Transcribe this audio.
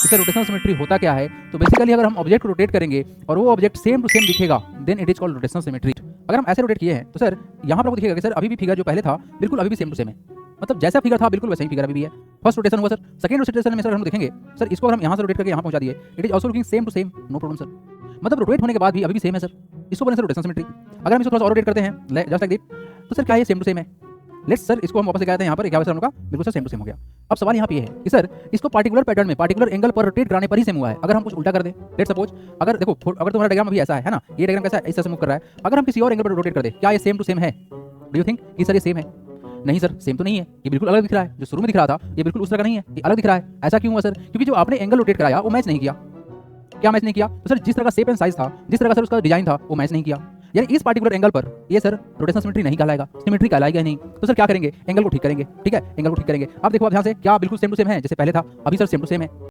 इसका rotational symmetry होता क्या है? तो बेसिकली अगर हम ऑब्जेक्ट को रोटेट करेंगे और वो ऑब्जेक्ट सेम टू सेम दिखेगा, then it is called rotational symmetry. अगर हम ऐसे रोटेट किए हैं तो सर यहाँ पर आपको दिखेगा कि सर अभी भी फिगर जो पहले था बिल्कुल अभी भी सेम टू सेम है, मतलब जैसा फिगर था बिल्कुल वैसा ही फिगर अभी भी है। फर्स्ट रोटेशन हुआ सर, सेकंड रोटेशन में सर हम देखेंगे सर इसको अगर हम यहाँ से रोटेट करके यहाँ पहुंचा दिए, it is also looking same to same, no problem sir, मतलब रोटेट होने के बाद भी अभी भी सेम है सर, इसको बोलते हैं सर रोटेशनल सिमेट्री। अगर हम इसको थोड़ा सा और रोटेट करते हैं जस्ट लाइक दिस, तो सर क्या ये सेम टू सेम है? लेट्स सर इसको हम वापस लेके आते हैं यहाँ पर, क्या हम लोग का बिल्कुल सर सेम टू सेम हो गया। अब सवाल यहाँ पे ये है कि सर इसको पार्टिकुलर पैटर्न में पार्टिकुलर एंगल पर रोटेट कराने पर ही सेम हुआ है। अगर हम कुछ उल्टा कर दें, लेट्स सपोज अगर देखो अगर तुम्हारा डायग्राम अभी ऐसा है ना, ये डायग्राम कैसा है, इस तरह से मूव कर रहा है, अगर हम किसी और एंगल पर रोटेट कर दें, क्या ये सेम टू सेम है? डू यू थिंक कि सर ये सेम है? नहीं सर, सेम तो नहीं है, ये बिल्कुल अलग दिख रहा है। जो शुरू में दिख रहा था ये बिल्कुल उस तरह का नहीं है, ये अलग दिख रहा है। ऐसा क्यों हुआ सर? क्योंकि जो आपने एंगल रोटेट कराया वो मैच नहीं किया। क्या मैच नहीं किया? तो सर जिस तरह का शेप एंड साइज था, जिस तरह का सर उसका डिजाइन था, वो मैच नहीं किया। यानी इस पार्टिकुलर एंगल पर ये सर रोटेशनल सिमेट्री नहीं कहलाएगा, सिमेट्री कहलाएगा नहीं। तो सर क्या करेंगे? एंगल को ठीक करेंगे, ठीक है, एंगल को ठीक करेंगे। अब देखो आप ध्यान से, क्या बिल्कुल सेम टू सेम है जैसे पहले था? अभी सर सेम टू सेम है।